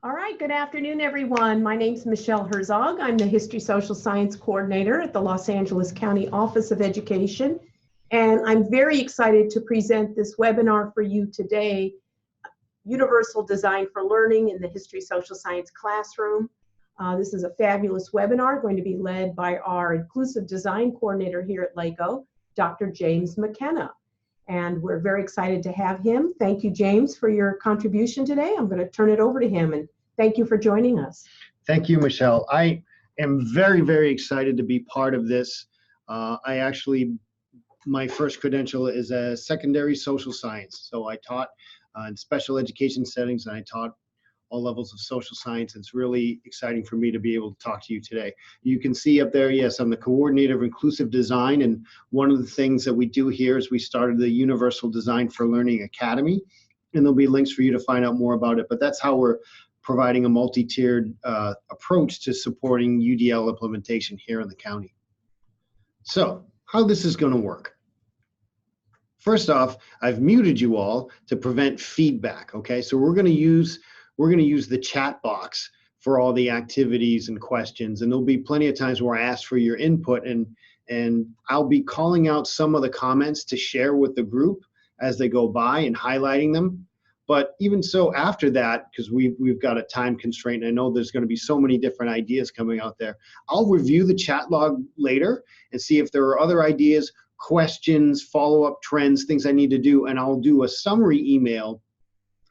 All right, good afternoon, everyone. My name's Michelle Herzog. I'm the History Social Science Coordinator at the Los Angeles County Office of Education. And I'm very excited to present this webinar for you today, Universal Design for Learning in the History Social Science Classroom. This is a fabulous webinar going to be led by our Inclusive Design Coordinator here at LACO, Dr. James McKenna. And we're very excited to have him. Thank you, James, for your contribution today. I'm going to turn it over to him, and thank you for joining us. Thank you, Michelle. I am very, very excited to be part of this. My first credential is a secondary social science. So I taught in special education settings, and I taught all levels of social science. It's really exciting for me to be able to talk to you today. You can see up there, yes, I'm the coordinator of inclusive design, and one of the things that we do here is we started the Universal Design for Learning Academy, and there'll be links for you to find out more about it, but that's how we're providing a multi-tiered approach to supporting UDL implementation here in the county. So, how this is going to work. First off, I've muted you all to prevent feedback, okay? So we're going to use the chat box for all the activities and questions, and there'll be plenty of times where I ask for your input, and I'll be calling out some of the comments to share with the group as they go by and highlighting them. But even so, after that, because we've got a time constraint, and I know there's going to be so many different ideas coming out there, I'll review the chat log later and see if there are other ideas, questions, follow-up trends, things I need to do, and I'll do a summary email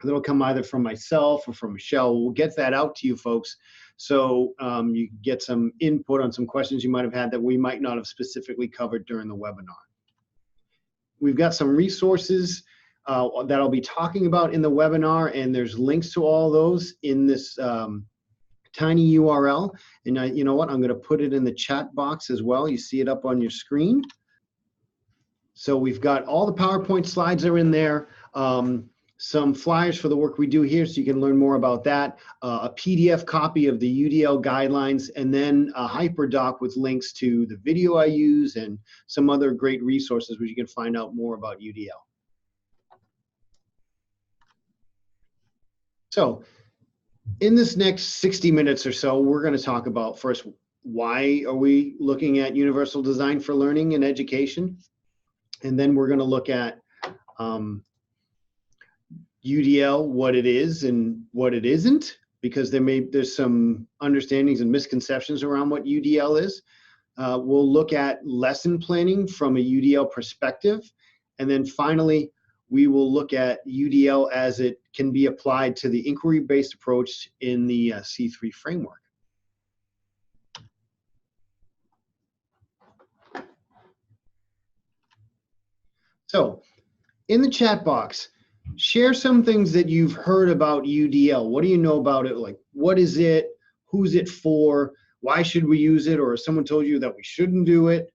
that'll come either from myself or from Michelle. We'll get that out to you folks, so you can get some input on some questions you might have had that we might not have specifically covered during the webinar. We've got some resources that I'll be talking about in the webinar, and there's links to all those in this tiny URL. And you know what? I'm going to put it in the chat box as well. You see it up on your screen. So we've got all the PowerPoint slides are in there. Some flyers for the work we do here, so you can learn more about that, a PDF copy of the UDL guidelines, and then a hyperdoc with links to the video I use and some other great resources where you can find out more about UDL. So in this next 60 minutes or so, we're going to talk about first, why are we looking at universal design for learning and education? And then we're going to look at UDL, what it is and what it isn't, because there's some understandings and misconceptions around what UDL is. We'll look at lesson planning from a UDL perspective. And then finally, we will look at UDL as it can be applied to the inquiry-based approach in the C3 framework. So in the chat box, share some things that you've heard about UDL. What do you know about it? Like, what is it? Who's it for? Why should we use it? Or if someone told you that we shouldn't do it?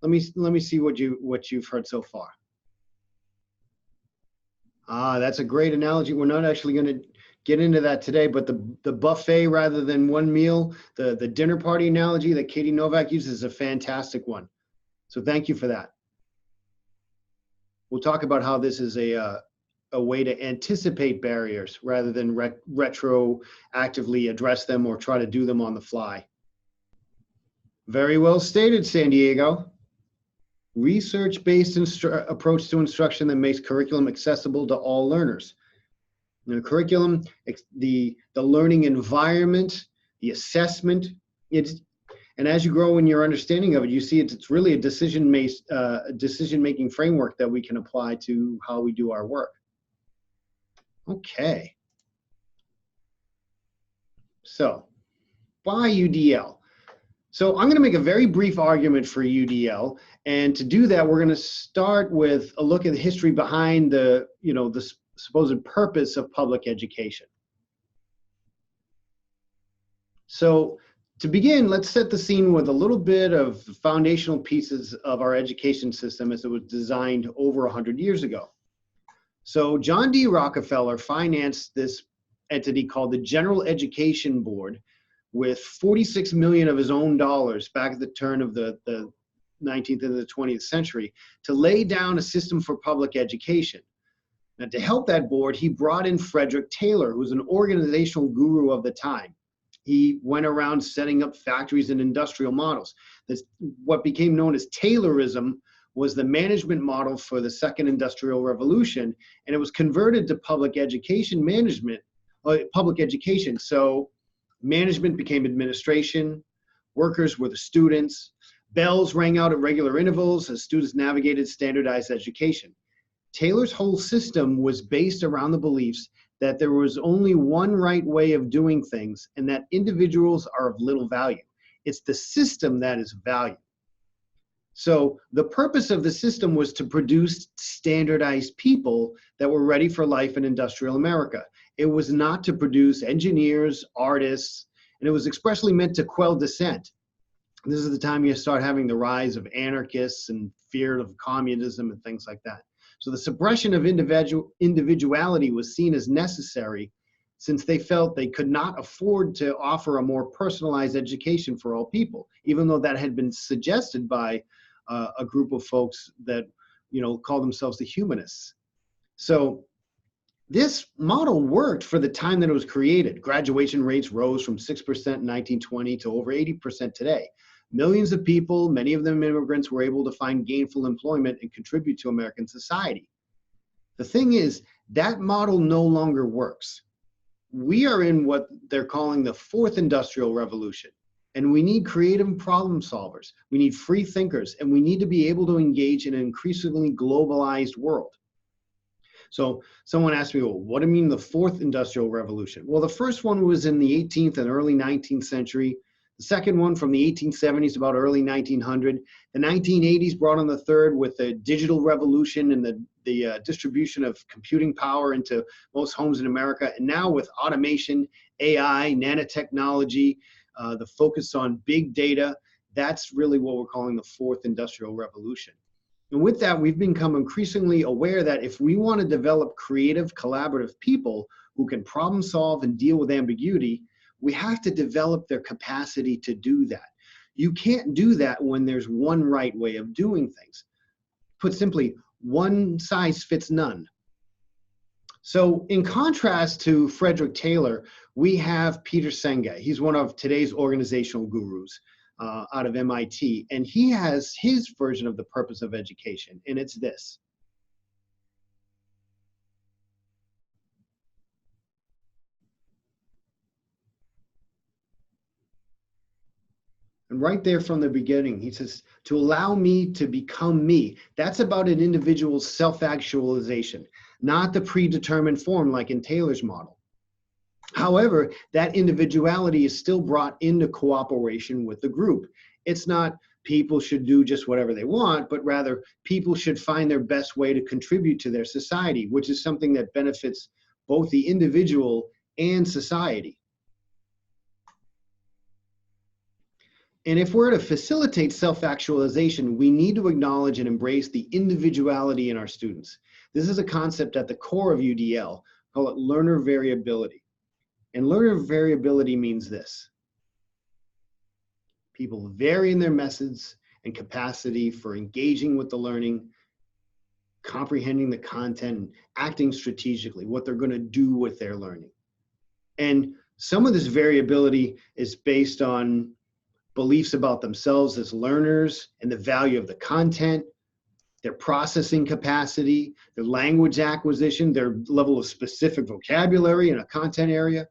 Let me see what you've heard so far. That's a great analogy. We're not actually going to get into that today, but the buffet rather than one meal, the dinner party analogy that Katie Novak uses is a fantastic one. So thank you for that. We'll talk about how this is a way to anticipate barriers rather than retroactively address them or try to do them on the fly. Very well stated, San Diego. Research-based approach to instruction that makes curriculum accessible to all learners. In the curriculum, the learning environment, the assessment, and as you grow in your understanding of it, you see it's really a decision-making framework that we can apply to how we do our work. Okay. So, why UDL? So I'm going to make a very brief argument for UDL, and to do that, we're going to start with a look at the history behind the supposed purpose of public education. So to begin, let's set the scene with a little bit of foundational pieces of our education system as it was designed over 100 years ago. So John D. Rockefeller financed this entity called the General Education Board with 46 million of his own dollars back at the turn of the 19th and the 20th century to lay down a system for public education. Now, to help that board, he brought in Frederick Taylor, who was an organizational guru of the time. He went around setting up factories and industrial models. This, what became known as Taylorism, was the management model for the second industrial revolution, and it was converted to public education management, public education. So management became administration, workers were the students, bells rang out at regular intervals as students navigated standardized education. Taylor's whole system was based around the beliefs that there was only one right way of doing things and that individuals are of little value. It's the system that is value. So the purpose of the system was to produce standardized people that were ready for life in industrial America. It was not to produce engineers, artists, and it was expressly meant to quell dissent. This is the time you start having the rise of anarchists and fear of communism and things like that. So the suppression of individuality was seen as necessary since they felt they could not afford to offer a more personalized education for all people, even though that had been suggested by a group of folks that, call themselves the humanists. So this model worked for the time that it was created. Graduation rates rose from 6% in 1920 to over 80% today. Millions of people, many of them immigrants, were able to find gainful employment and contribute to American society. The thing is, that model no longer works. We are in what they're calling the fourth industrial revolution, and we need creative problem solvers. We need free thinkers, and we need to be able to engage in an increasingly globalized world. So someone asked me, well, what do you mean the fourth industrial revolution? Well, the first one was in the 18th and early 19th century. The second one from the 1870s, about early 1900. The 1980s brought on the third with the digital revolution and the distribution of computing power into most homes in America. And now with automation, AI, nanotechnology, the focus on big data, that's really what we're calling the fourth industrial revolution. And with that, we've become increasingly aware that if we want to develop creative, collaborative people who can problem solve and deal with ambiguity, we have to develop their capacity to do that. You can't do that when there's one right way of doing things. Put simply, one size fits none. So in contrast to Frederick Taylor, we have Peter Senge. He's one of today's organizational gurus out of MIT, and he has his version of the purpose of education, and it's this. And right there from the beginning, he says, to allow me to become me. That's about an individual's self-actualization, not the predetermined form like in Taylor's model. However, that individuality is still brought into cooperation with the group. It's not people should do just whatever they want, but rather people should find their best way to contribute to their society, which is something that benefits both the individual and society. And if we're to facilitate self-actualization, we need to acknowledge and embrace the individuality in our students. This is a concept at the core of UDL, call it learner variability. And learner variability means this. People vary in their methods and capacity for engaging with the learning, comprehending the content, and acting strategically, what they're going to do with their learning. And some of this variability is based on beliefs about themselves as learners and the value of the content, their processing capacity, their language acquisition, their level of specific vocabulary in a content area,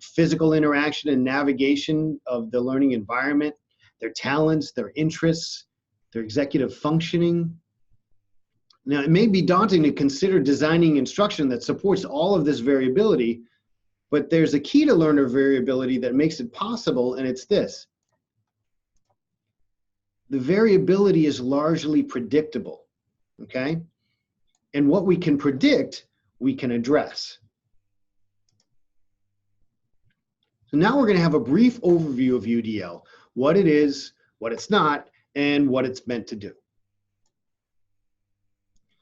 physical interaction and navigation of the learning environment, their talents, their interests, their executive functioning. Now, it may be daunting to consider designing instruction that supports all of this variability, but there's a key to learner variability that makes it possible, and it's this. The variability is largely predictable, okay? And what we can predict, we can address. So now we're going to have a brief overview of UDL, what it is, what it's not, and what it's meant to do.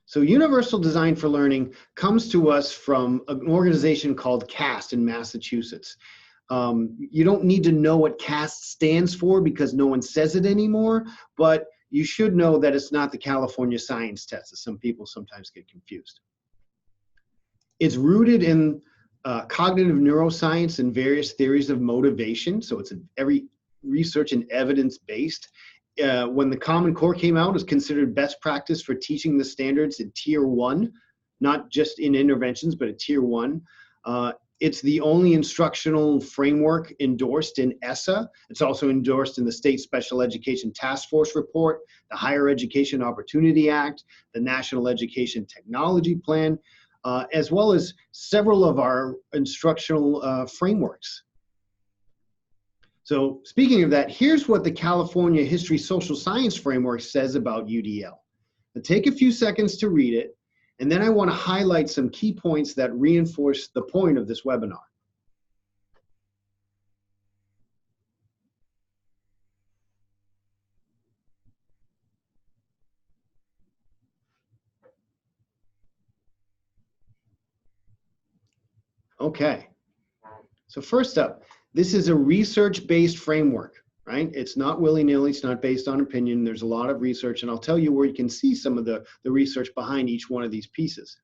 So Universal Design for Learning comes to us from an organization called CAST in Massachusetts. You don't need to know what CAST stands for because no one says it anymore, but you should know that it's not the California Science Test, as some people sometimes get confused. It's rooted in cognitive neuroscience and various theories of motivation. So it's every research and evidence-based. When the Common Core came out, it was considered best practice for teaching the standards in Tier 1, not just in interventions, but at Tier 1. It's the only instructional framework endorsed in ESSA. It's also endorsed in the State Special Education Task Force Report, the Higher Education Opportunity Act, the National Education Technology Plan, as well as several of our instructional frameworks. So speaking of that, here's what the California History Social Science Framework says about UDL. Now, take a few seconds to read it, and then I want to highlight some key points that reinforce the point of this webinar. Okay, so first up, this is a research-based framework, right? It's not willy-nilly, it's not based on opinion. There's a lot of research, and I'll tell you where you can see some of the research behind each one of these pieces.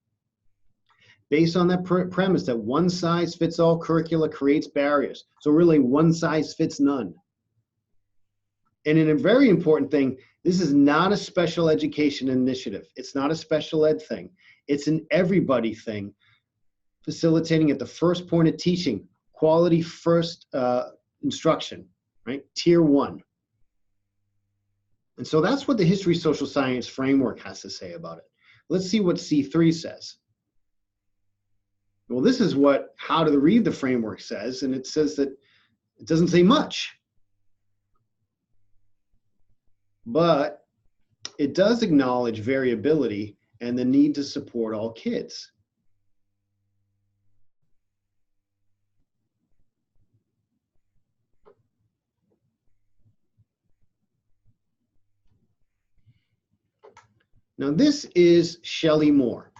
Based on that premise that one-size-fits-all curricula creates barriers. So really, one size fits none. And in a very important thing, this is not a special education initiative. It's not a special ed thing. It's an everybody thing, facilitating at the first point of teaching, quality first instruction, right? Tier 1. And so that's what the History Social Science Framework has to say about it. Let's see what C3 says. Well, this is what How to Read the Framework says, and it says that it doesn't say much, but it does acknowledge variability and the need to support all kids. Now, this is Shelley Moore.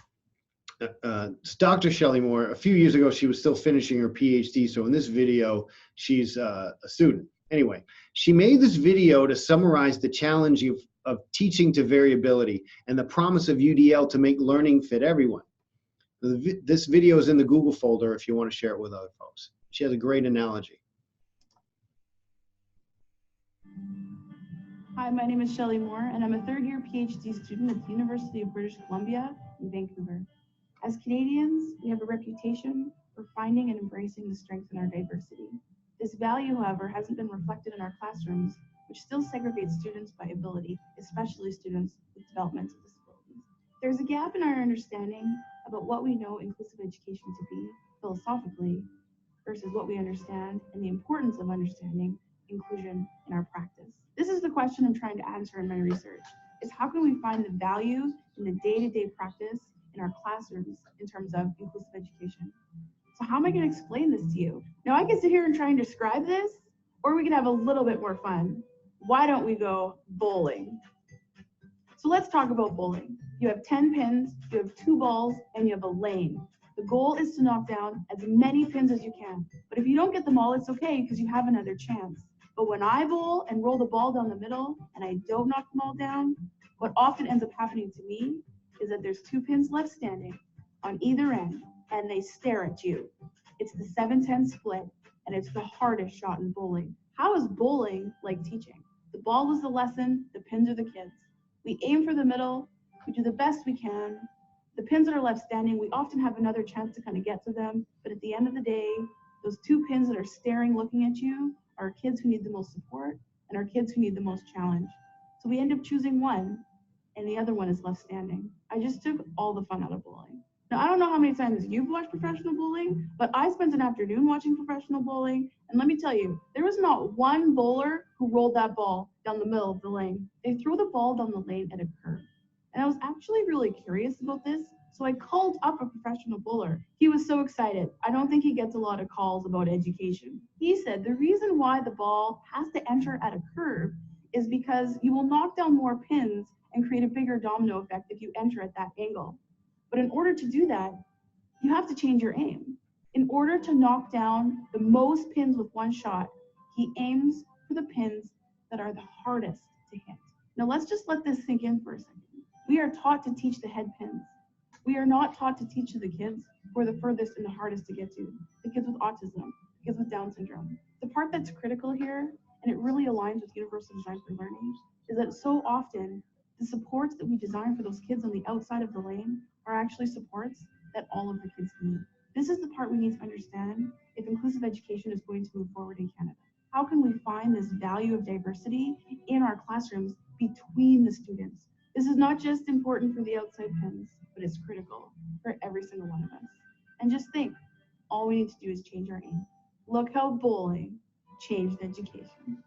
Dr. Shelley Moore. A few years ago, she was still finishing her PhD, so in this video, she's a student. Anyway, she made this video to summarize the challenge of teaching to variability and the promise of UDL to make learning fit everyone. This video is in the Google folder if you want to share it with other folks. She has a great analogy. Hi, my name is Shelley Moore, and I'm a third-year PhD student at the University of British Columbia in Vancouver. As Canadians, we have a reputation for finding and embracing the strength in our diversity. This value, however, hasn't been reflected in our classrooms, which still segregates students by ability, especially students with developmental disabilities. There's a gap in our understanding about what we know inclusive education to be, philosophically, versus what we understand and the importance of understanding inclusion in our practice. This is the question I'm trying to answer in my research, is how can we find the value in the day-to-day practice in our classrooms in terms of inclusive education? So how am I going to explain this to you? Now I can sit here and try and describe this, or we can have a little bit more fun. Why don't we go bowling? So let's talk about bowling. You have 10 pins, you have 2 balls, and you have a lane. The goal is to knock down as many pins as you can. But if you don't get them all, it's okay because you have another chance. But when I bowl and roll the ball down the middle and I don't knock them all down, what often ends up happening to me is that there's 2 pins left standing on either end and they stare at you. It's the 7-10 split and it's the hardest shot in bowling. How is bowling like teaching? The ball is the lesson, the pins are the kids. We aim for the middle, we do the best we can. The pins that are left standing, we often have another chance to kind of get to them, but at the end of the day, those 2 pins that are staring, looking at you, are kids who need the most support and are kids who need the most challenge. So we end up choosing one and the other one is left standing. I just took all the fun out of bowling. Now, I don't know how many times you've watched professional bowling, but I spent an afternoon watching professional bowling, and let me tell you, there was not one bowler who rolled that ball down the middle of the lane. They throw the ball down the lane at a curve. And I was actually really curious about this, so I called up a professional bowler. He was so excited. I don't think he gets a lot of calls about education. He said the reason why the ball has to enter at a curve is because you will knock down more pins and create a bigger domino effect if you enter at that angle. But in order to do that, you have to change your aim. In order to knock down the most pins with one shot, he aims for the pins that are the hardest to hit. Now let's just let this sink in for a second. We are taught to teach the head pins. We are not taught to teach to the kids who are the furthest and the hardest to get to, the kids with autism, the kids with Down syndrome. The part that's critical here, and it really aligns with universal design for learning, is that so often the supports that we design for those kids on the outside of the lane are actually supports that all of the kids need. This is the part we need to understand if inclusive education is going to move forward in Canada. How can we find this value of diversity in our classrooms between the students? This is not just important for the outside pins, but it's critical for every single one of us. And just think, all we need to do is change our aim. Look how bowling changed education.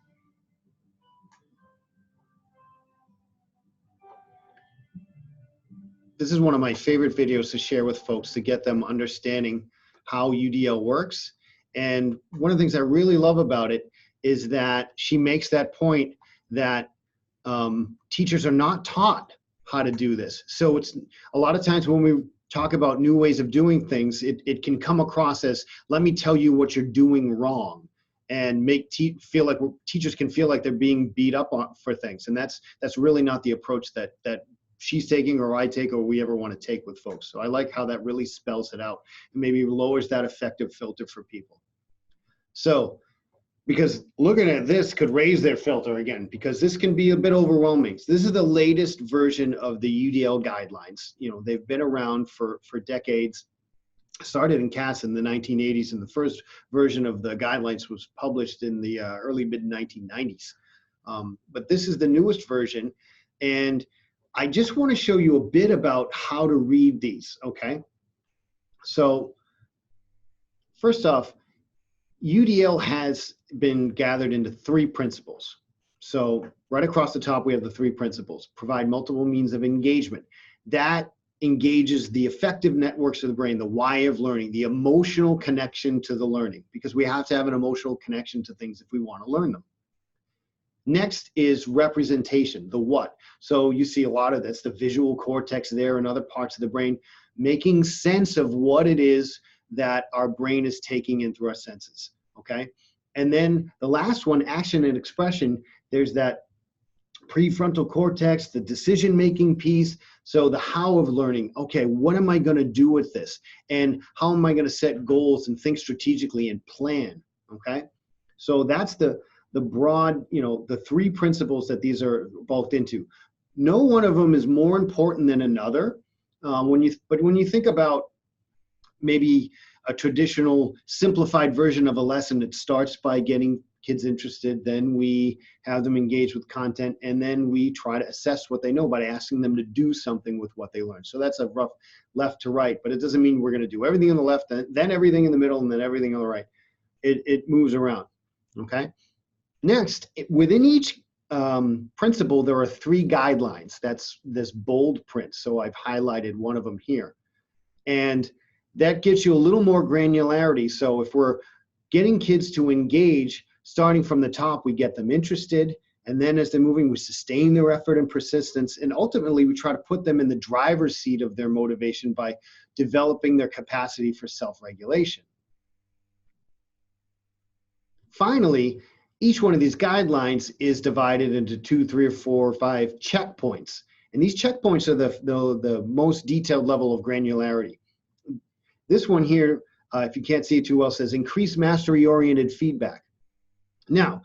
This is one of my favorite videos to share with folks to get them understanding how UDL works. And one of the things I really love about it is that she makes that point that teachers are not taught how to do this. So it's a lot of times when we talk about new ways of doing things, it can come across as, let me tell you what you're doing wrong, and make feel like teachers can feel like they're being beat up for things. And that's really not the approach that she's taking, or I take, or we ever want to take with folks. So I like how that really spells it out and maybe lowers that effective filter for people. So, because looking at this could raise their filter again, because this can be a bit overwhelming. So this is the latest version of the UDL guidelines. You know, they've been around for decades. Started in CAS in the 1980s, and the first version of the guidelines was published in the early mid-1990s. But this is the newest version, and I just want to show you a bit about how to read these, okay? So first off, UDL has been gathered into 3 principles. So right across the top, we have the 3 principles. Provide multiple means of engagement. That engages the affective networks of the brain, the why of learning, the emotional connection to the learning, because we have to have an emotional connection to things if we want to learn them. Next is representation, the what. So you see a lot of this, the visual cortex there and other parts of the brain, making sense of what it is that our brain is taking in through our senses, okay? And then the last one, action and expression, there's that prefrontal cortex, the decision-making piece. So the how of learning, okay, what am I gonna do with this? And how am I gonna set goals and think strategically and plan, okay? So that's the broad, you know, the 3 principles that these are bulked into. No one of them is more important than another. But when you think about maybe a traditional simplified version of a lesson, it starts by getting kids interested, then we have them engage with content, and then we try to assess what they know by asking them to do something with what they learned. So that's a rough left to right, but it doesn't mean we're going to do everything on the left, then everything in the middle, and then everything on the right. It moves around, okay? Next, within each principle, there are 3 guidelines. That's this bold print, so I've highlighted one of them here. And that gets you a little more granularity. So if we're getting kids to engage, starting from the top, we get them interested, and then as they're moving, we sustain their effort and persistence, and ultimately we try to put them in the driver's seat of their motivation by developing their capacity for self-regulation. Finally, each one of these guidelines is divided into 2, 3, or 4, or 5 checkpoints. And these checkpoints are the most detailed level of granularity. This one here, if you can't see it too well, says increase mastery-oriented feedback. Now,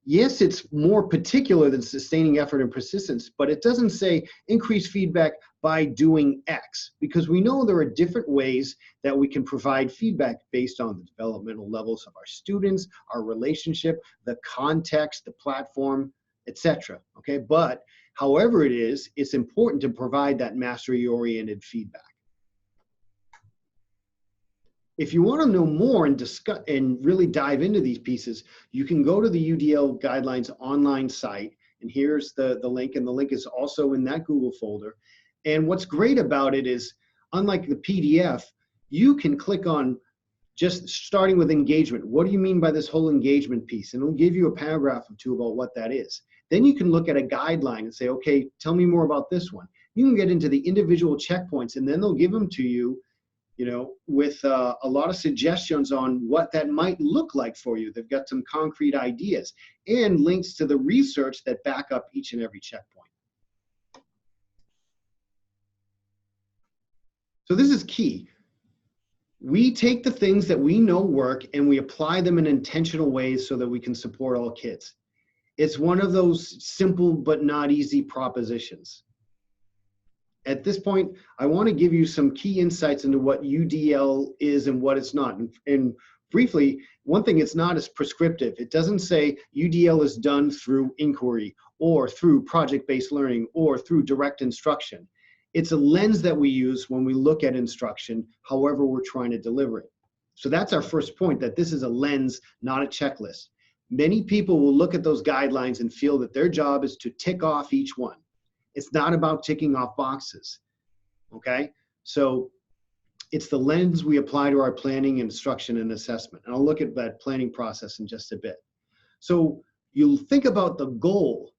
yes, it's more particular than sustaining effort and persistence, but it doesn't say increase feedback by doing X, because we know there are different ways that we can provide feedback based on the developmental levels of our students, our relationship, the context, the platform, etc. Okay, but however it is, it's important to provide that mastery-oriented feedback. If you want to know more and discuss and really dive into these pieces, you can go to the UDL guidelines online site, and here's the link, and the link is also in that Google folder. And what's great about it is, unlike the PDF, you can click on just starting with engagement. What do you mean by this whole engagement piece? And it'll give you a paragraph or 2 about what that is. Then you can look at a guideline and say, okay, tell me more about this one. You can get into the individual checkpoints, and then they'll give them to you, you know, with a lot of suggestions on what that might look like for you. They've got some concrete ideas and links to the research that back up each and every checkpoint. So this is key. We take the things that we know work and we apply them in intentional ways so that we can support all kids. It's one of those simple but not easy propositions. At this point, I want to give you some key insights into what UDL is and what it's not. And briefly, one thing it's not is prescriptive. It doesn't say UDL is done through inquiry or through project-based learning or through direct instruction. It's a lens that we use when we look at instruction, however we're trying to deliver it. So that's our first point, that this is a lens, not a checklist. Many people will look at those guidelines and feel that their job is to tick off each one. It's not about ticking off boxes, okay? So it's the lens we apply to our planning, instruction, and assessment. And I'll look at that planning process in just a bit. So you'll think about the goal.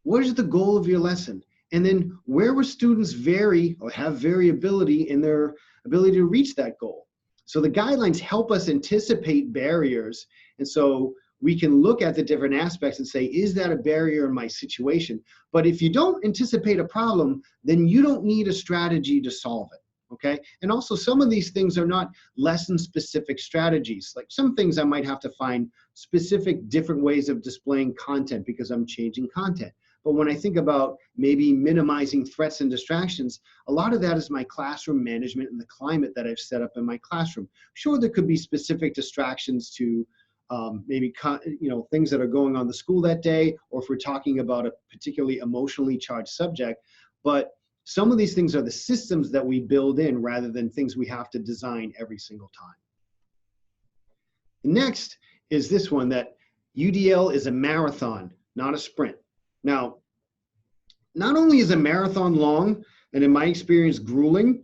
What is the goal of your lesson? And then where will students vary or have variability in their ability to reach that goal? So the guidelines help us anticipate barriers. And so we can look at the different aspects and say, is that a barrier in my situation? But if you don't anticipate a problem, then you don't need a strategy to solve it, okay? And also some of these things are not lesson-specific strategies. Like some things I might have to find specific different ways of displaying content because I'm changing content. But when I think about maybe minimizing threats and distractions, a lot of that is my classroom management and the climate that I've set up in my classroom. Sure, there could be specific distractions to maybe things that are going on in the school that day, or if we're talking about a particularly emotionally charged subject. But some of these things are the systems that we build in rather than things we have to design every single time. The next is this one, that UDL is a marathon, not a sprint. Now, not only is a marathon long, and in my experience grueling,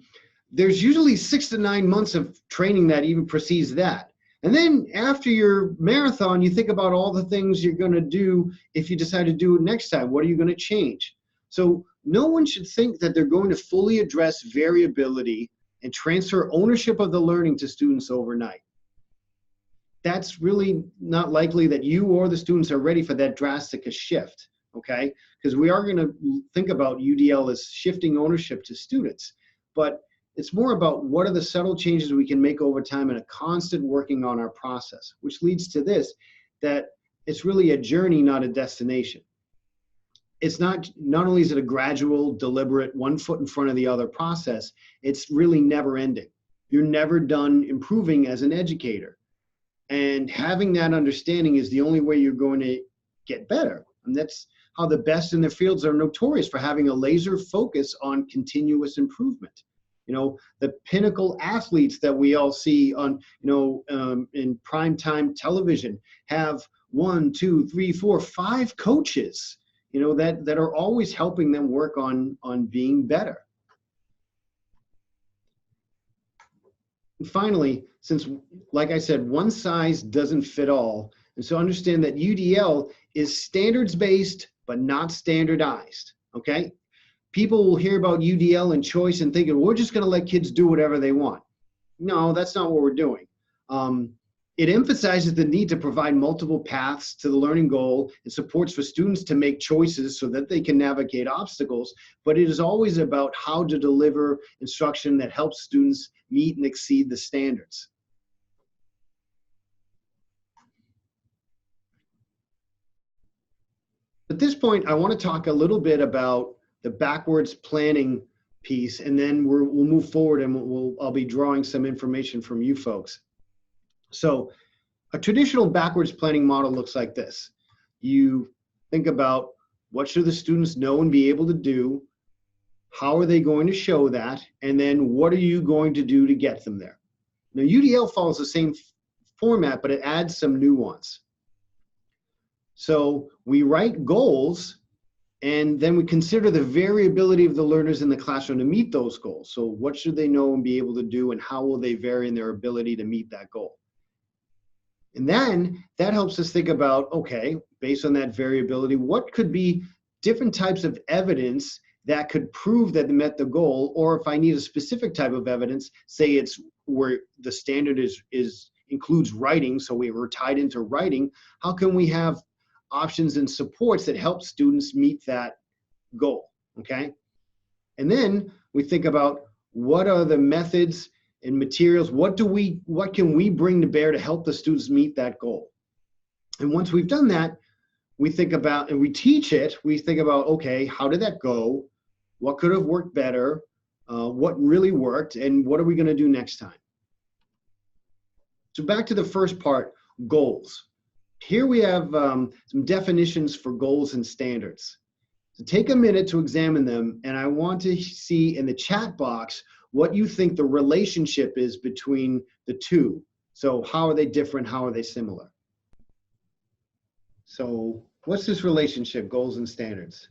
there's usually 6 to 9 months of training that even precedes that. And then after your marathon, you think about all the things you're going to do if you decide to do it next time. What are you going to change? So no one should think that they're going to fully address variability and transfer ownership of the learning to students overnight. That's really not likely that you or the students are ready for that drastic a shift, okay? Because we are going to think about UDL as shifting ownership to students. But it's more about what are the subtle changes we can make over time and a constant working on our process, which leads to this, that it's really a journey, not a destination. It's not only is it a gradual, deliberate, one foot in front of the other process, it's really never ending. You're never done improving as an educator. And having that understanding is the only way you're going to get better. And that's how the best in their fields are notorious for having a laser focus on continuous improvement. You know, the pinnacle athletes that we all see on, in primetime television have 1, 2, 3, 4, 5 coaches, that are always helping them work on being better. And finally, since, like I said, one size doesn't fit all, and so understand that UDL is standards-based, but not standardized, okay? People will hear about UDL and choice and thinking, we're just gonna let kids do whatever they want. No, that's not what we're doing. It emphasizes the need to provide multiple paths to the learning goal and supports for students to make choices so that they can navigate obstacles, but it is always about how to deliver instruction that helps students meet and exceed the standards. At this point, I want to talk a little bit about the backwards planning piece, and then we'll move forward and I'll be drawing some information from you folks. So a traditional backwards planning model looks like this. You think about what should the students know and be able to do, how are they going to show that, and then what are you going to do to get them there? Now UDL follows the same format, but it adds some nuance. So we write goals, and then we consider the variability of the learners in the classroom to meet those goals. So what should they know and be able to do, and how will they vary in their ability to meet that goal? And then that helps us think about, okay, based on that variability, what could be different types of evidence that could prove that they met the goal, or if I need a specific type of evidence, say it's where the standard includes writing, so we were tied into writing, how can we have options and supports that help students meet that goal, okay? And then we think about What are the methods and materials? What can we bring to bear to help the students meet that goal? And once we've done that, we think about, and we teach it, we think about, okay, how did that go? What could have worked better? What really worked? And what are we going to do next time? So back to the first part, goals. Here we have some definitions for goals and standards. So take a minute to examine them, and I want to see in the chat box what you think the relationship is between the two. So how are they different? How are they similar? So what's this relationship, goals and standards?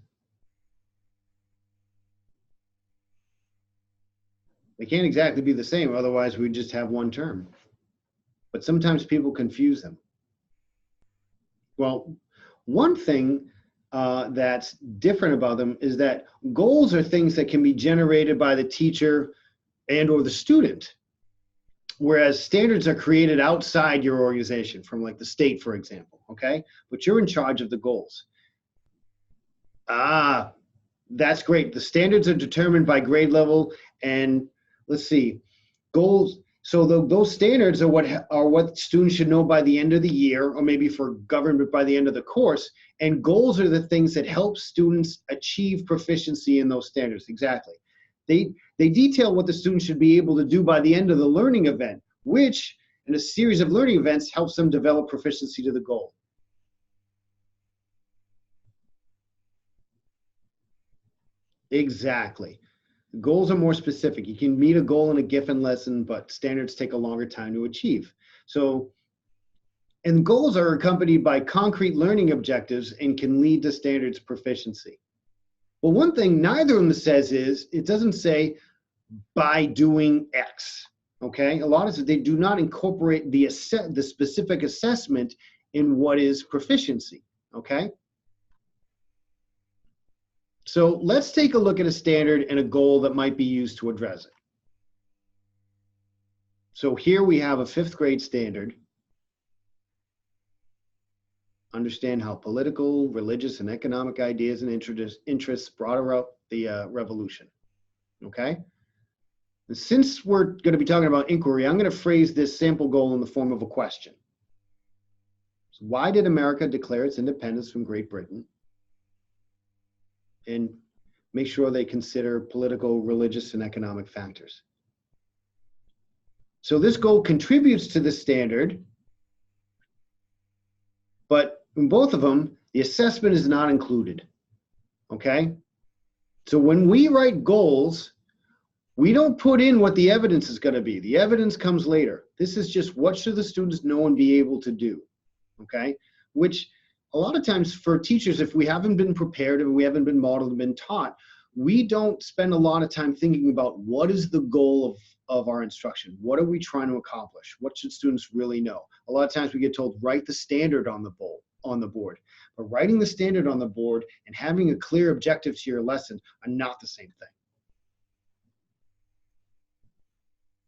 They can't exactly be the same, otherwise we'd just have one term. But sometimes people confuse them. Well, one thing that's different about them is that goals are things that can be generated by the teacher and or the student, whereas standards are created outside your organization, from like the state, for example, okay? But you're in charge of the goals. That's great. The standards are determined by grade level, and let's see, goals. So those standards are what students should know by the end of the year, or maybe for government by the end of the course. And goals are the things that help students achieve proficiency in those standards. Exactly. They detail what the students should be able to do by the end of the learning event, which in a series of learning events helps them develop proficiency to the goal. Exactly. Goals are more specific. You can meet a goal in a given lesson, but standards take a longer time to achieve. So, and goals are accompanied by concrete learning objectives and can lead to standards proficiency. Well, one thing neither of them says is, it doesn't say by doing X, okay? A lot of it, they do not incorporate the specific assessment in what is proficiency, okay? So let's take a look at a standard and a goal that might be used to address it. So here we have a 5th grade standard. Understand how political, religious, and economic ideas and interests brought about the revolution, okay? And since we're going to be talking about inquiry, I'm going to phrase this sample goal in the form of a question. So why did America declare its independence from Great Britain? And make sure they consider political, religious, and economic factors. So this goal contributes to the standard, but in both of them, the assessment is not included, okay? So when we write goals, we don't put in what the evidence is going to be. The evidence comes later. This is just what should the students know and be able to do, okay? Which a lot of times for teachers, if we haven't been prepared and we haven't been modeled and been taught, we don't spend a lot of time thinking about what is the goal of our instruction. What are we trying to accomplish? What should students really know? A lot of times we get told, write the standard on the board. But writing the standard on the board and having a clear objective to your lesson are not the same thing.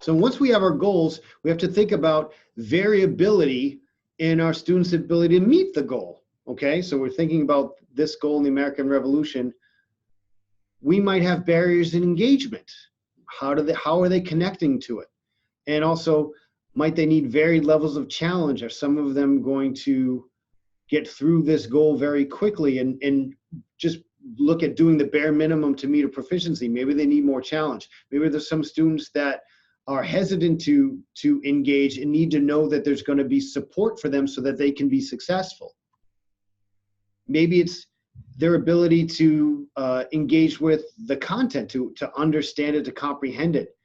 So once we have our goals, we have to think about variability in our students' ability to meet the goal. Okay, so we're thinking about this goal in the American Revolution. We might have barriers in engagement. How are they connecting to it? And also, might they need varied levels of challenge? Are some of them going to get through this goal very quickly and just look at doing the bare minimum to meet a proficiency? Maybe they need more challenge. Maybe there's some students that are hesitant to engage and need to know that there's going to be support for them so that they can be successful. Maybe it's their ability to engage with the content, to understand it, to comprehend it.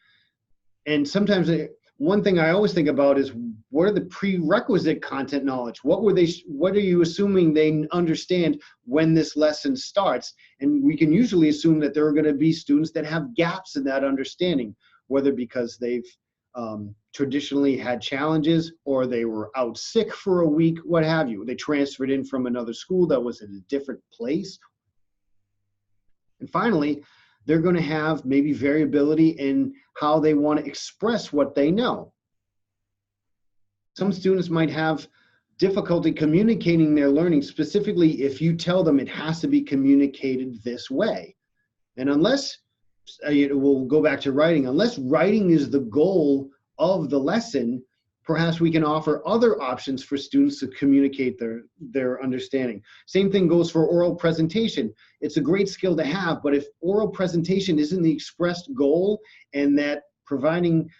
And sometimes one thing I always think about is, what are the prerequisite content knowledge? What are you assuming they understand when this lesson starts? And we can usually assume that there are going to be students that have gaps in that understanding, whether because they've traditionally had challenges, or they were out sick for a week, what have you. They transferred in from another school that was in a different place. And finally, they're going to have maybe variability in how they want to express what they know. Some students might have difficulty communicating their learning, specifically if you tell them it has to be communicated this way. And unless we'll go back to writing. Unless writing is the goal of the lesson, perhaps we can offer other options for students to communicate their understanding. Same thing goes for oral presentation. It's a great skill to have, but if oral presentation isn't the expressed goal, and that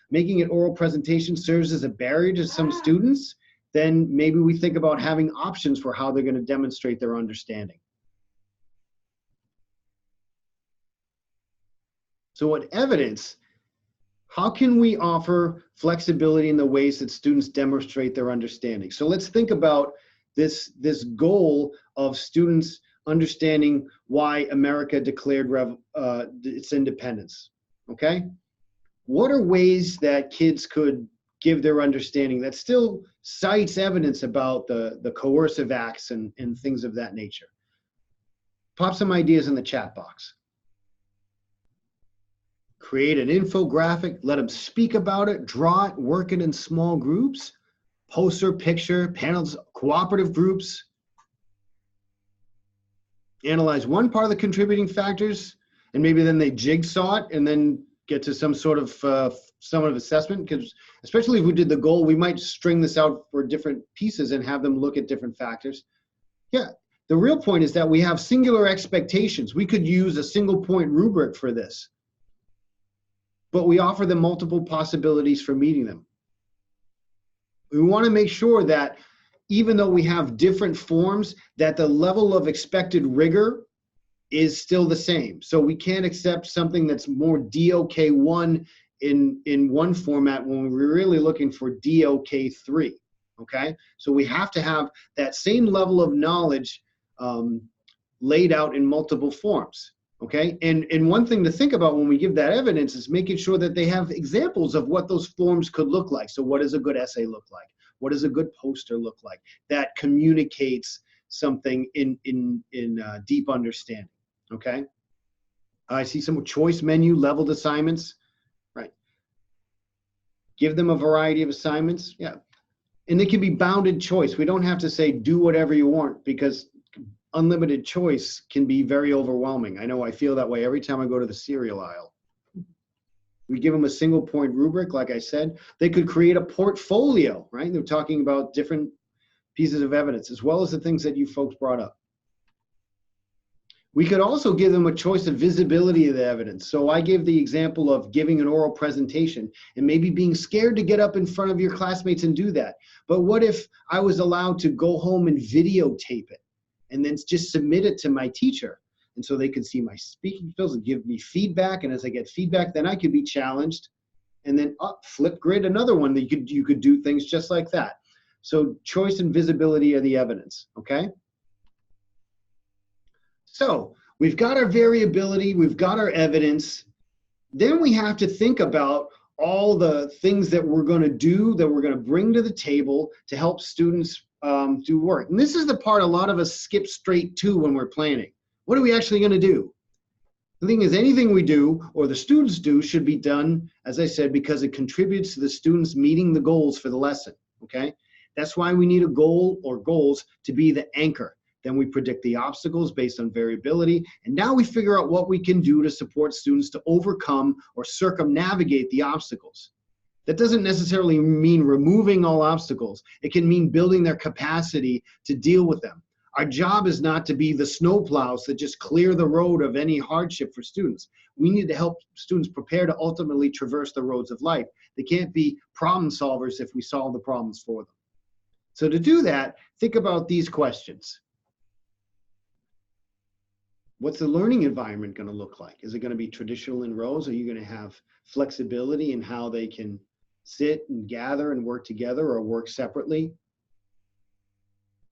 making it oral presentation serves as a barrier to some students, then maybe we think about having options for how they're going to demonstrate their understanding. So what evidence, how can we offer flexibility in the ways that students demonstrate their understanding? So let's think about this goal of students understanding why America declared its independence, okay? What are ways that kids could give their understanding that still cites evidence about the coercive acts and things of that nature? Pop some ideas in the chat box. Create an infographic, let them speak about it, draw it, work it in small groups, poster, picture, panels, cooperative groups. Analyze one part of the contributing factors, and maybe then they jigsaw it and then get to some sort of assessment, because especially if we did the goal, we might string this out for different pieces and have them look at different factors. Yeah, the real point is that we have singular expectations. We could use a single point rubric for this, but we offer them multiple possibilities for meeting them. We want to make sure that even though we have different forms, that the level of expected rigor is still the same. So we can't accept something that's more DOK1 in one format when we're really looking for DOK3, okay? So we have to have that same level of knowledge laid out in multiple forms, okay? And one thing to think about when we give that evidence is making sure that they have examples of what those forms could look like. So what does a good essay look like? What does a good poster look like that communicates something in deep understanding, okay? I see some choice menu, leveled assignments, right? Give them a variety of assignments, yeah. And they can be bounded choice. We don't have to say do whatever you want, because unlimited choice can be very overwhelming. I know I feel that way every time I go to the cereal aisle. We give them a single point rubric, like I said. They could create a portfolio, right? They're talking about different pieces of evidence, as well as the things that you folks brought up. We could also give them a choice of visibility of the evidence. So I gave the example of giving an oral presentation and maybe being scared to get up in front of your classmates and do that. But what if I was allowed to go home and videotape it and then just submit it to my teacher? And so they could see my speaking skills and give me feedback. And as I get feedback, then I could be challenged. And then flip grid, another one that you could do things just like that. So choice and visibility of the evidence, okay? So we've got our variability, we've got our evidence. Then we have to think about all the things that we're going to do, that we're going to bring to the table to help students do work. And this is the part a lot of us skip straight to when we're planning. What are we actually going to do? The thing is, anything we do or the students do should be done, as I said, because it contributes to the students meeting the goals for the lesson, okay? That's why we need a goal or goals to be the anchor. Then we predict the obstacles based on variability, and now we figure out what we can do to support students to overcome or circumnavigate the obstacles. That doesn't necessarily mean removing all obstacles. It can mean building their capacity to deal with them. Our job is not to be the snowplows that just clear the road of any hardship for students. We need to help students prepare to ultimately traverse the roads of life. They can't be problem solvers if we solve the problems for them. So to do that, think about these questions. What's the learning environment going to look like? Is it going to be traditional in rows? Are you going to have flexibility in how they can sit and gather and work together or work separately?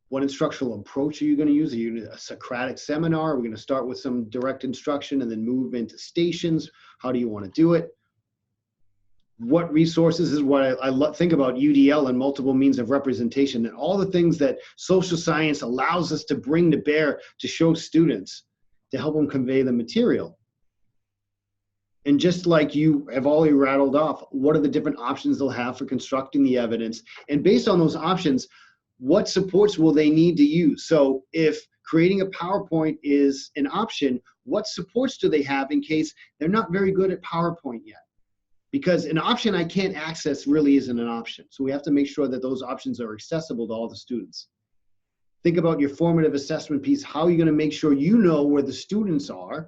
What instructional approach are you going to use? Are you going to a Socratic seminar? Are we going to start with some direct instruction and then move into stations? How do you want to do it? What resources is what I think about UDL and multiple means of representation, and all the things that social science allows us to bring to bear to show students, to help them convey the material. And just like you have already rattled off, what are the different options they'll have for constructing the evidence? And based on those options, what supports will they need to use? So if creating a PowerPoint is an option, What supports do they have in case they're not very good at PowerPoint yet? Because an option I can't access really isn't an option. So we have to make sure that those options are accessible to all the students. Think about your formative assessment piece. How are you going to make sure you know where the students are?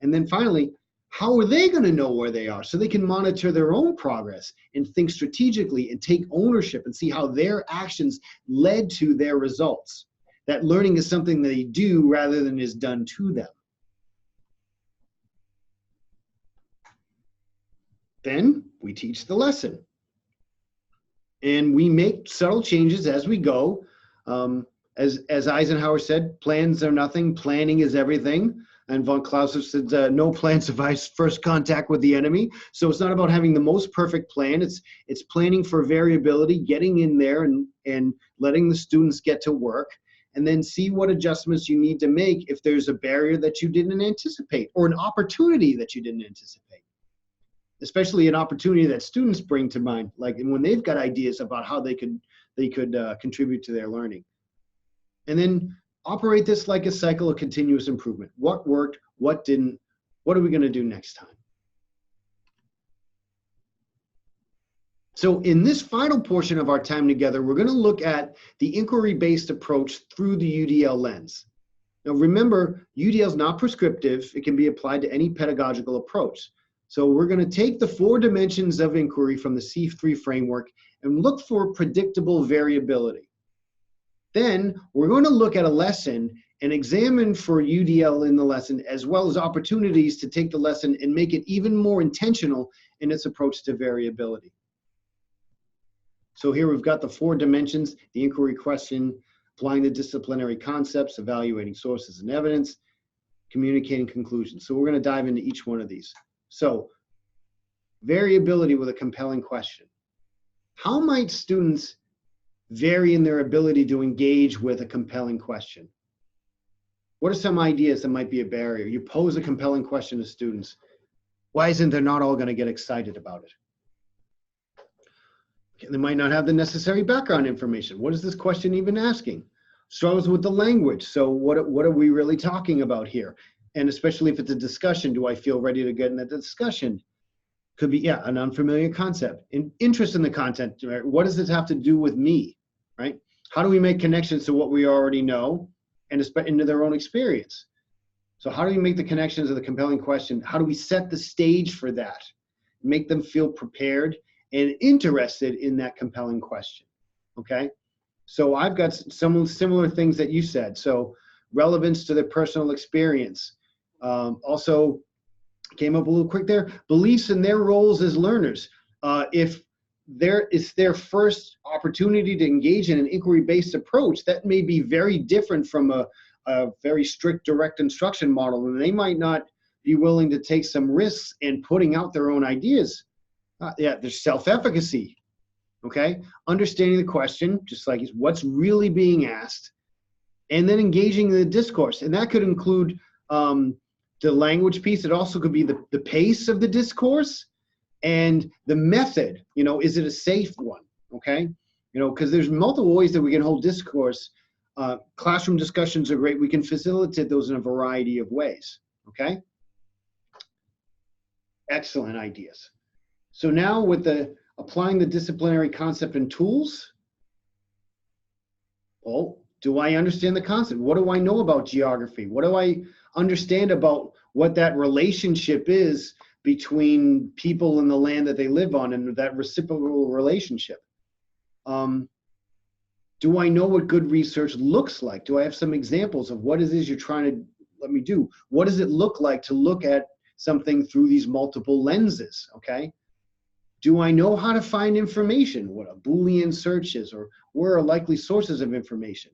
And then finally, how are they going to know where they are so they can monitor their own progress and think strategically and take ownership and see how their actions led to their results? That learning is something they do rather than is done to them. Then we teach the lesson. And we make subtle changes as we go. As Eisenhower said, plans are nothing, planning is everything. And von Clausewitz said, no plan survives first contact with the enemy. So it's not about having the most perfect plan. It's planning for variability, getting in there and letting the students get to work, and then see what adjustments you need to make if there's a barrier that you didn't anticipate or an opportunity that you didn't anticipate. Especially an opportunity that students bring to mind, like when they've got ideas about how they could contribute to their learning. And then operate this like a cycle of continuous improvement. What worked, what didn't, what are we going to do next time? So in this final portion of our time together, we're going to look at the inquiry-based approach through the UDL lens. Now remember, UDL is not prescriptive. It can be applied to any pedagogical approach. So we're going to take the 4 dimensions of inquiry from the C3 framework and look for predictable variability. Then we're going to look at a lesson and examine for UDL in the lesson, as well as opportunities to take the lesson and make it even more intentional in its approach to variability. So here we've got the 4 dimensions: the inquiry question, applying the disciplinary concepts, evaluating sources and evidence, communicating conclusions. So we're going to dive into each one of these. So, variability with a compelling question. How might students vary in their ability to engage with a compelling question? What are some ideas that might be a barrier? You pose a compelling question to students. Why isn't they not all going to get excited about it? Okay, they might not have the necessary background information. What is this question even asking? Struggles with the language. So what are we really talking about here? And especially if it's a discussion, do I feel ready to get in that discussion? Could be, yeah, an unfamiliar concept. Interest in the content, right? What does this have to do with me, right? How do we make connections to what we already know and into their own experience? So how do we make the connections of the compelling question? How do we set the stage for that? Make them feel prepared and interested in that compelling question, okay? So I've got some similar things that you said. So relevance to their personal experience. Also came up a little quick there, beliefs in their roles as learners. If it's their first opportunity to engage in an inquiry-based approach, that may be very different from a very strict direct instruction model, and they might not be willing to take some risks in putting out their own ideas. Yeah, there's self-efficacy, okay? Understanding the question, just like what's really being asked, and then engaging in the discourse. And that could include the language piece. It also could be the pace of the discourse and the method. You know, is it a safe one, okay? You know, because there's multiple ways that we can hold discourse. Classroom discussions are great. We can facilitate those in a variety of ways, okay? Excellent ideas. So now with applying the disciplinary concept and tools, well, do I understand the concept? What do I know about geography? What do I understand about what that relationship is between people and the land that they live on and that reciprocal relationship? Do I know what good research looks like? Do I have some examples of what it is you're trying to let me do? What does it look like to look at something through these multiple lenses, okay? Do I know how to find information? What a Boolean search is, or where are likely sources of information?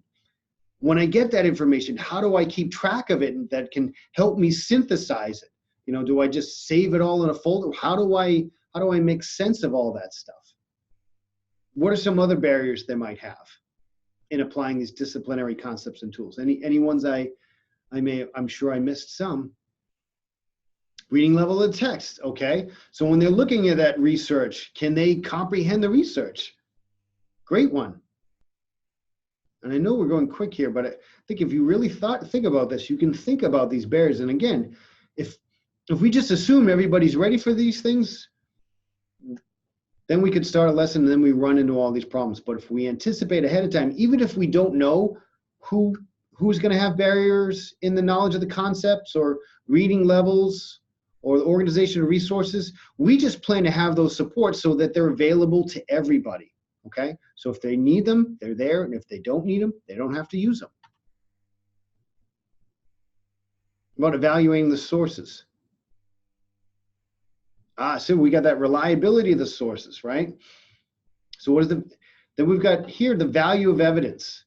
When I get that information, how do I keep track of it and that can help me synthesize it? You know, do I just save it all in a folder? How do I make sense of all that stuff? What are some other barriers they might have in applying these disciplinary concepts and tools? Any ones I'm sure I missed some. Reading level of text, okay? So when they're looking at that research, can they comprehend the research? Great one. and I know we're going quick here, but I think if you really think about this, you can think about these barriers. And again, if we just assume everybody's ready for these things, then we could start a lesson and then we run into all these problems. But if we anticipate ahead of time, even if we don't know who's going to have barriers in the knowledge of the concepts or reading levels or the organization of resources, we just plan to have those supports so that they're available to everybody. Okay, so if they need them, they're there, and if they don't need them, they don't have to use them. About evaluating the sources. So we got that reliability of the sources, right? So what is then we've got here the value of evidence,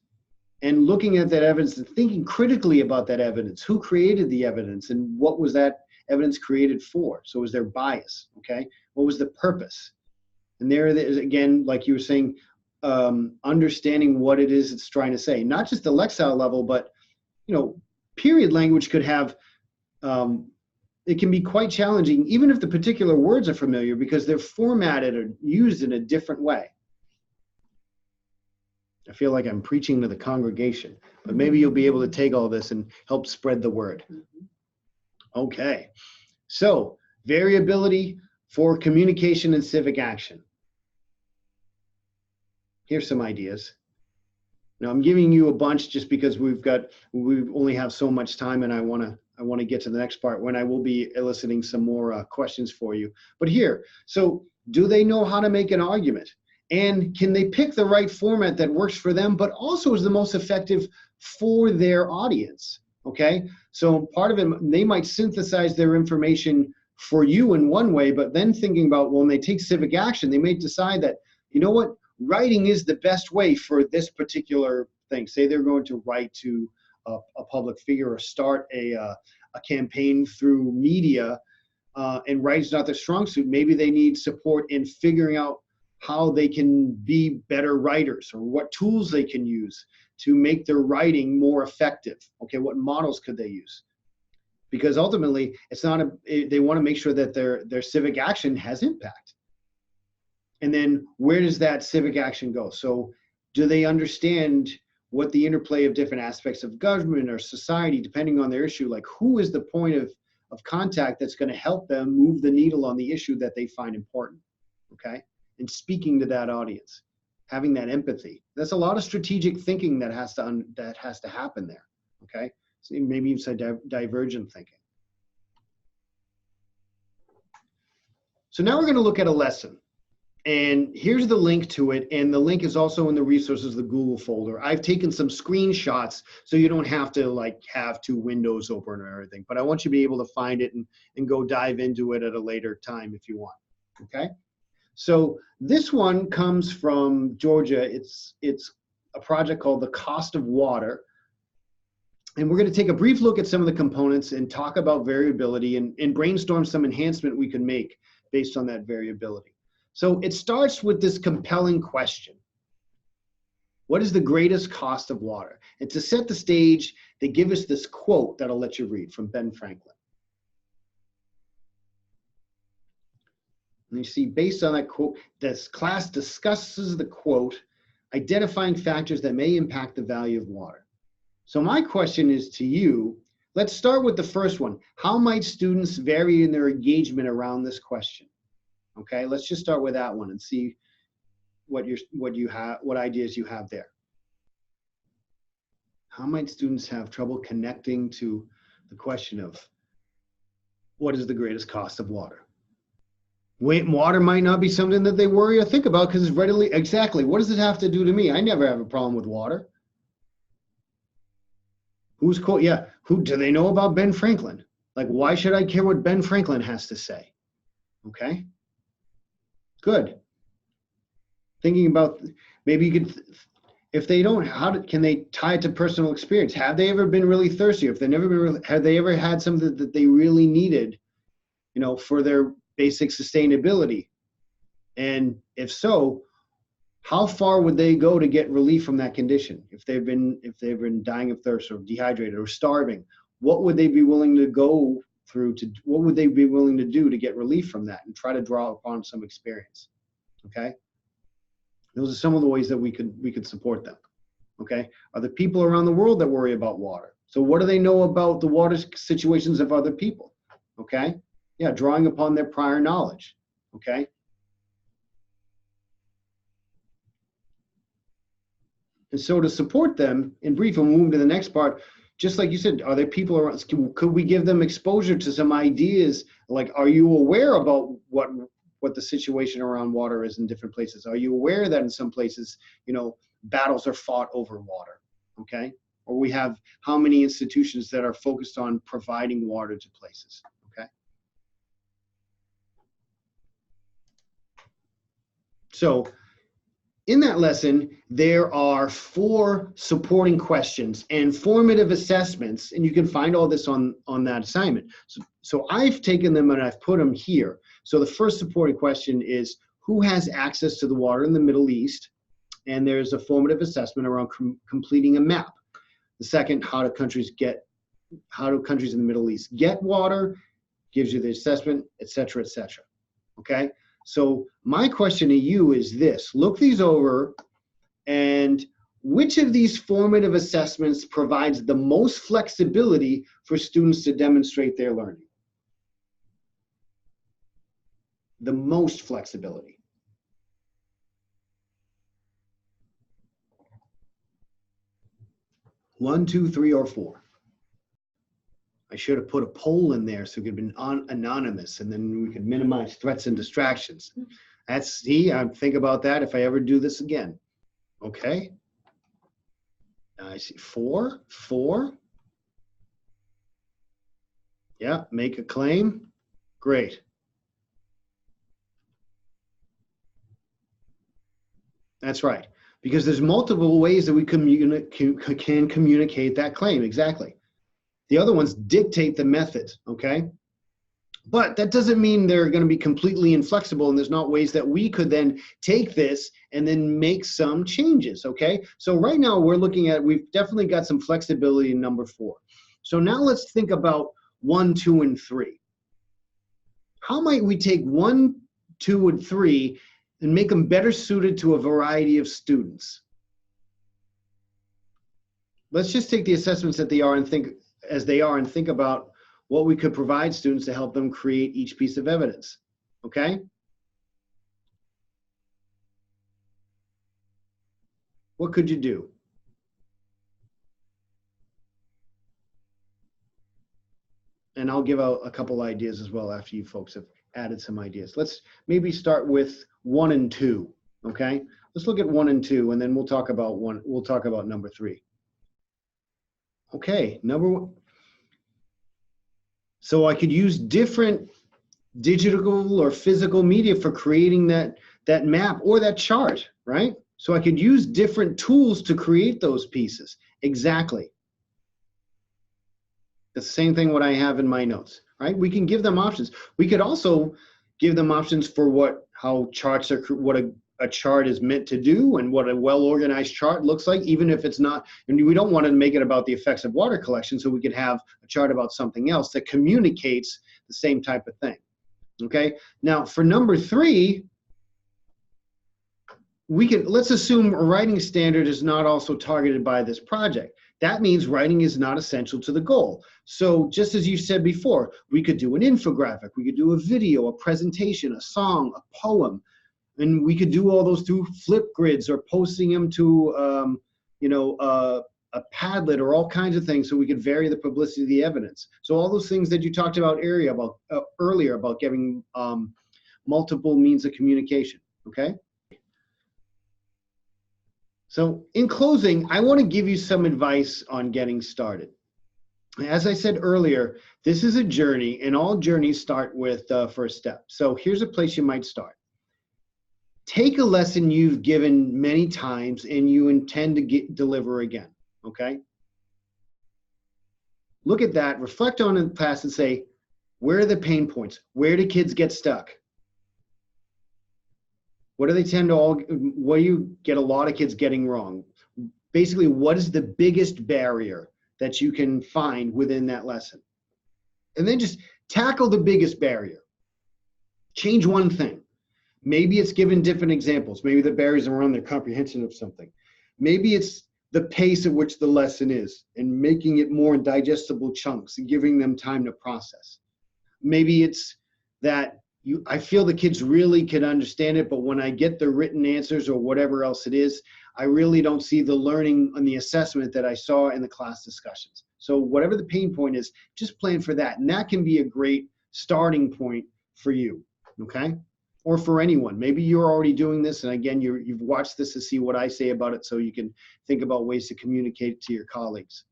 and looking at that evidence and thinking critically about that evidence. Who created the evidence, and what was that evidence created for? So was there bias? Okay, what was the purpose? And there is, again, like you were saying, understanding what it is it's trying to say. Not just the lexile level, but, period language could have, it can be quite challenging, even if the particular words are familiar, because they're formatted or used in a different way. I feel like I'm preaching to the congregation, but maybe you'll be able to take all this and help spread the word. Okay, so variability for communication and civic action. Here's some ideas. Now I'm giving you a bunch just because we only have so much time, and I want to get to the next part when I will be eliciting some more questions for you. But here, so do they know how to make an argument? And can they pick the right format that works for them, but also is the most effective for their audience? Okay, so part of it, they might synthesize their information for you in one way, but then thinking about, well, when they take civic action, they may decide that, you know what, writing is the best way for this particular thing. Say they're going to write to a public figure or start a campaign through media, and writing's not their strong suit. Maybe they need support in figuring out how they can be better writers, or what tools they can use to make their writing more effective. Okay, what models could they use? Because ultimately, it's not they want to make sure that their civic action has impact. And then where does that civic action go? So do they understand what the interplay of different aspects of government or society, depending on their issue, like who is the point of contact that's going to help them move the needle on the issue that they find important? Okay, and speaking to that audience, having that empathy. That's a lot of strategic thinking that has to happen there. Okay, so maybe you said divergent thinking. So now we're going to look at a lesson. And here's the link to it, and the link is also in the resources, the Google folder. I've taken some screenshots so you don't have to have two windows open or everything, but I want you to be able to find it and go dive into it at a later time if you want, okay? So this one comes from Georgia. It's a project called The Cost of Water. And we're gonna take a brief look at some of the components and talk about variability and brainstorm some enhancement we can make based on that variability. So it starts with this compelling question. What is the greatest cost of water? And to set the stage, they give us this quote that I'll let you read from Ben Franklin. And you see, based on that quote, this class discusses the quote, identifying factors that may impact the value of water. So my question is to you, let's start with the first one. How might students vary in their engagement around this question? Okay, let's just start with that one and see what ideas you have there. How might students have trouble connecting to the question of what is the greatest cost of water? Water might not be something that they worry or think about because it's readily, exactly, what does it have to do to me? I never have a problem with water. Who's quote? Yeah, who do they know about Ben Franklin? Like, why should I care what Ben Franklin has to say? Okay. Good. Thinking about, maybe you could, if they don't, can they tie it to personal experience? Have they ever been really thirsty? If they've never been, have they ever had something that they really needed, for their basic sustainability? And if so, how far would they go to get relief from that condition? If they've been dying of thirst or dehydrated or starving, what would they be willing to go through what would they be willing to do to get relief from that and try to draw upon some experience? Okay, those are some of the ways that we could support them. Okay. Are the people around the world that worry about water? So what do they know about the water situations of other people? Okay. Yeah, drawing upon their prior knowledge. Okay. And so to support them, in brief, and we'll move to the next part, just like you said, are there people around, could we give them exposure to some ideas? Like, are you aware about what the situation around water is in different places? Are you aware that in some places, you know, battles are fought over water? Okay. Or we have how many institutions that are focused on providing water to places? Okay. So in that lesson, there are 4 supporting questions and formative assessments, and you can find all this on that assignment. So I've taken them and I've put them here. So the first supporting question is, who has access to the water in the Middle East? And there's a formative assessment around completing a map. The second, how do countries in the Middle East get water? Gives you the assessment, et cetera, okay? So my question to you is this: look these over, and which of these formative assessments provides the most flexibility for students to demonstrate their learning? The most flexibility. One, two, three, or 4. I should have put a poll in there so it could have been anonymous, and then we could minimize threats and distractions. I think about that if I ever do this again. Okay. I see 4. Yeah, make a claim. Great. That's right. Because there's multiple ways that we can communicate that claim. Exactly. The other ones dictate the method, okay? But that doesn't mean they're going to be completely inflexible, and there's not ways that we could then take this and then make some changes, okay? So right now we've definitely got some flexibility in number 4. So now let's think about 1, 2, and 3. How might we take 1, 2, and 3 and make them better suited to a variety of students? Let's just take the assessments that they are and think about what we could provide students to help them create each piece of evidence, okay? What could you do? And I'll give out a couple ideas as well after you folks have added some ideas. Let's maybe start with 1 and 2, okay? Let's look at 1 and 2, and then we'll talk about number 3. Okay, number 1. So I could use different digital or physical media for creating that map or that chart, right? So I could use different tools to create those pieces. Exactly. The same thing what I have in my notes, right? We can give them options. We could also give them options for how charts are, what a chart is meant to do and what a well-organized chart looks like, even if it's not, and we don't want to make it about the effects of water collection, so we could have a chart about something else that communicates the same type of thing, okay? Now, for number 3, let's assume a writing standard is not also targeted by this project. That means writing is not essential to the goal. So just as you said before, we could do an infographic, we could do a video, a presentation, a song, a poem, and we could do all those through Flipgrids or posting them to, a Padlet or all kinds of things, so we could vary the publicity of the evidence. So all those things that you talked about earlier about giving multiple means of communication, okay? So in closing, I want to give you some advice on getting started. As I said earlier, this is a journey, and all journeys start with the first step. So here's a place you might start. Take a lesson you've given many times and you intend to deliver again, okay? Look at that, reflect on the past and say, where are the pain points? Where do kids get stuck? What do you get a lot of kids getting wrong? Basically, what is the biggest barrier that you can find within that lesson? And then just tackle the biggest barrier. Change one thing. Maybe it's given different examples. Maybe the barriers are around their comprehension of something. Maybe it's the pace at which the lesson is and making it more in digestible chunks and giving them time to process. Maybe it's that I feel the kids really can understand it, but when I get the written answers or whatever else it is, I really don't see the learning and the assessment that I saw in the class discussions. So whatever the pain point is, just plan for that. And that can be a great starting point for you, okay? Or for anyone. Maybe you're already doing this, and again, you've watched this to see what I say about it so you can think about ways to communicate to your colleagues.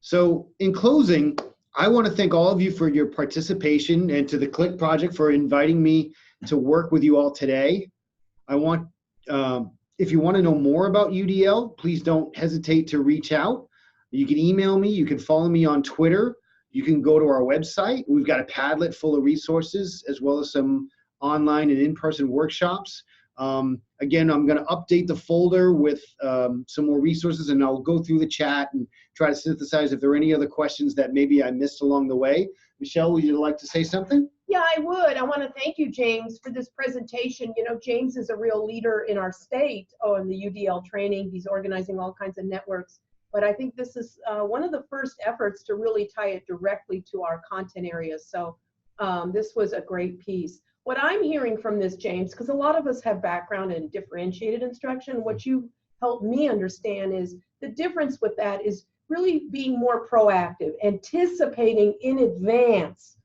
So in closing, I want to thank all of you for your participation and to the CLICK project for inviting me to work with you all today. I want, if you want to know more about UDL, please don't hesitate to reach out. You can email me, you can follow me on Twitter, you can go to our website. We've got a Padlet full of resources as well as some online and in-person workshops. Again, I'm going to update the folder with some more resources, and I'll go through the chat and try to synthesize if there are any other questions that maybe I missed along the way. Michelle, would you like to say something? Yeah, I would. I want to thank you, James, for this presentation. You know, James is a real leader in our state in the UDL training. He's organizing all kinds of networks. But I think this is one of the first efforts to really tie it directly to our content areas. So this was a great piece. What I'm hearing from this, James, because a lot of us have background in differentiated instruction, what you helped me understand is the difference with that is really being more proactive, anticipating in advance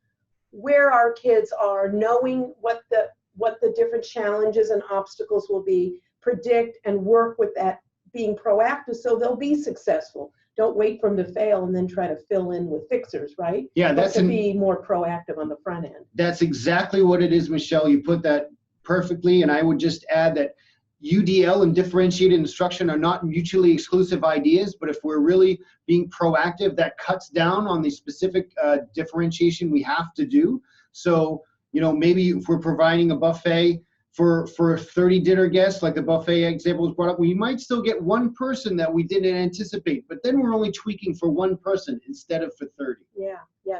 where our kids are, knowing what the different challenges and obstacles will be, predict and work with that, being proactive so they'll be successful. Don't wait for them to fail and then try to fill in with fixers, right? Yeah, that's to be more proactive on the front end. That's exactly what it is, Michelle. You put that perfectly, and I would just add that UDL and differentiated instruction are not mutually exclusive ideas, but if we're really being proactive, that cuts down on the specific differentiation we have to do. So, you know, maybe if we're providing a buffet for 30 dinner guests, like the buffet example was brought up, we might still get one person that we didn't anticipate, but then we're only tweaking for one person instead of for 30. Yeah,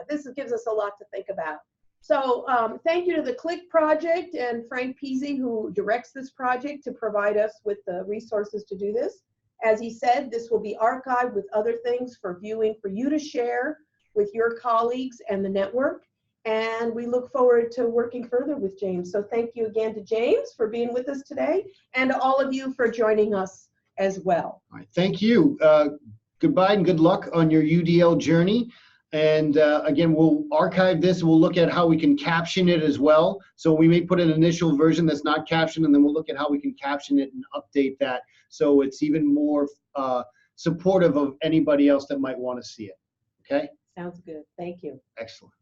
this gives us a lot to think about. So thank you to the CLICK project and Frank Peasy, who directs this project, to provide us with the resources to do this. As he said, this will be archived with other things for viewing for you to share with your colleagues and the network. And we look forward to working further with James. So thank you again to James for being with us today, and to all of you for joining us as well. All right, thank you. Goodbye and good luck on your UDL journey. And again, we'll archive this. We'll look at how we can caption it as well. So we may put an initial version that's not captioned, and then we'll look at how we can caption it and update that so it's even more supportive of anybody else that might want to see it. Okay? Sounds good. Thank you. Excellent.